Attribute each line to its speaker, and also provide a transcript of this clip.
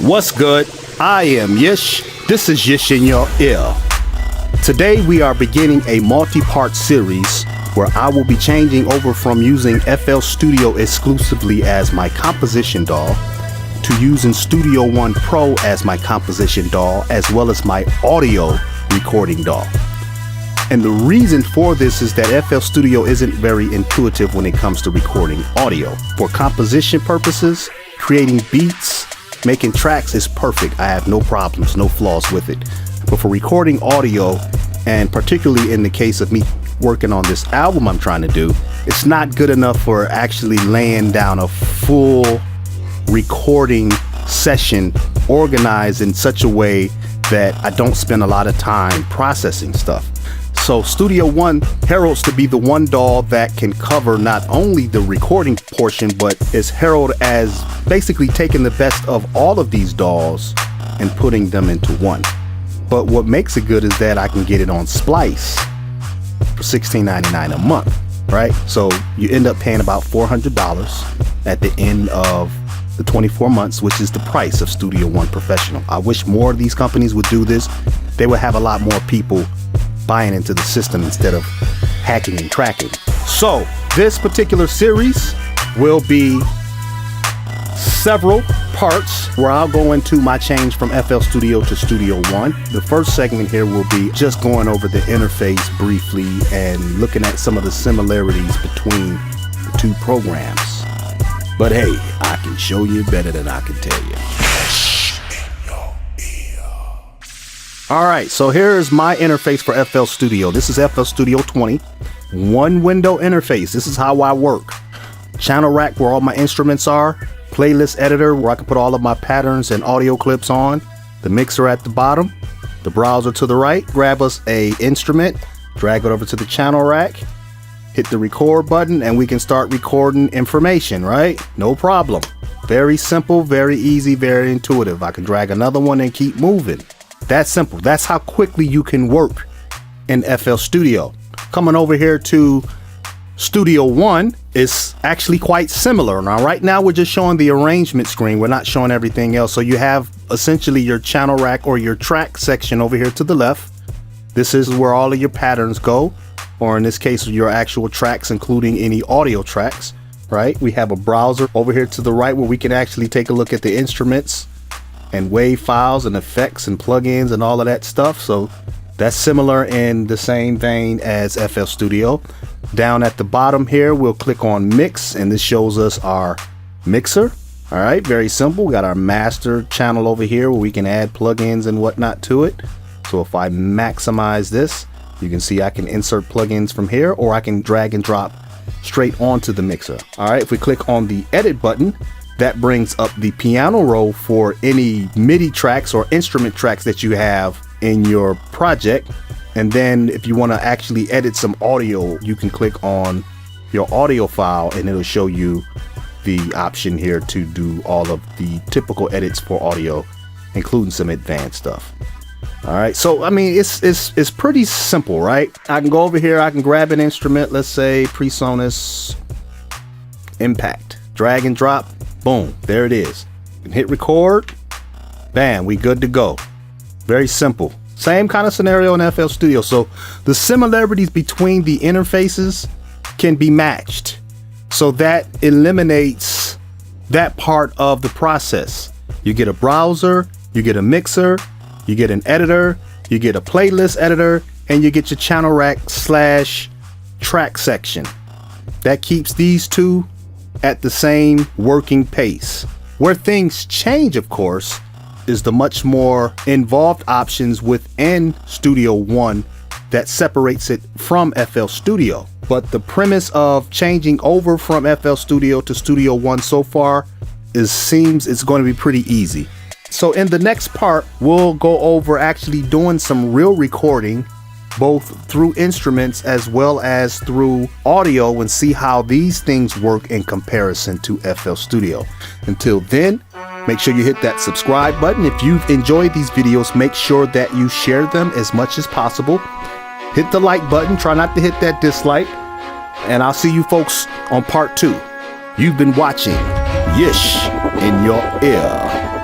Speaker 1: What's good? I am Yish. This is Yish in your ear. Today we are beginning a multi-part series where I will be changing over from using FL Studio exclusively as my composition DAW to using Studio One Pro as my composition DAW as well as my audio recording DAW. And the reason for this is that FL Studio isn't very intuitive when it comes to recording audio. For composition purposes, creating beats, making tracks is perfect. I have no problems, no flaws with it. But for recording audio, and particularly in the case of me working on this album I'm trying to do, it's not good enough for actually laying down a full recording session organized in such a way that I don't spend a lot of time processing stuff. So Studio One heralds to be the one DAW that can cover not only the recording portion, but is heralded as basically taking the best of all of these DAWs and putting them into one. But what makes it good is that I can get it on Splice for $16.99 a month, right? So you end up paying about $400 at the end of the 24 months, which is the price of Studio One Professional. I wish more of these companies would do this. They would have a lot more people buying into the system instead of hacking and tracking. So this particular series will be several parts where I'll go into my change from FL Studio to Studio One. The first segment here will be just going over the interface briefly and looking at some of the similarities between the two programs. But hey, I can show you better than I can tell you. Alright, so here's my interface for FL Studio. This is FL Studio 20. One window interface. This is how I work. Channel rack where all my instruments are. Playlist editor where I can put all of my patterns and audio clips on. The mixer at the bottom. The browser to the right. Grab us a instrument. Drag it over to the channel rack. Hit the record button and we can start recording information, right? No problem. Very simple, very easy, very intuitive. I can drag another one and keep moving. That's simple. That's how quickly you can work in FL Studio. Coming over here to Studio One is actually quite similar. Now, right now we're just showing the arrangement screen. We're not showing everything else. So you have essentially your channel rack or your track section over here to the left. This is where all of your patterns go, or in this case, your actual tracks, including any audio tracks, right? We have a browser over here to the right where we can actually take a look at the instruments and wave files and effects and plugins and all of that stuff. So that's similar in the same vein as FL Studio. Down at the bottom here, we'll click on mix and this shows us our mixer. All right, very simple. We got our master channel over here where we can add plugins and whatnot to it. So if I maximize this, you can see I can insert plugins from here, or I can drag and drop straight onto the mixer. All right, if we click on the edit button, that brings up the piano roll for any MIDI tracks or instrument tracks that you have in your project. And then if you want to actually edit some audio, you can click on your audio file and it'll show you the option here to do all of the typical edits for audio, including some advanced stuff. All right, so I mean, it's pretty simple, right? I can go over here, I can grab an instrument, let's say PreSonus Impact, drag and drop. Boom, there it is. And hit record. Bam, we good to go. Very simple. Same kind of scenario in FL Studio. So the similarities between the interfaces can be matched. So that eliminates that part of the process. You get a browser, you get a mixer, you get an editor, you get a playlist editor, and you get your channel rack / track section. That keeps these two at the same working pace. Where things change, of course, is the much more involved options within Studio One that separates it from FL Studio. But the premise of changing over from FL Studio to Studio One so far seems it's going to be pretty easy. So in the next part, we'll go over actually doing some real recording, both through instruments as well as through audio, and see how these things work in comparison to FL Studio. Until then, make sure you hit that subscribe button. If you've enjoyed these videos, make sure that you share them as much as possible. Hit the like button, try not to hit that dislike, and I'll see you folks on part 2. You've been watching Yish in your ear.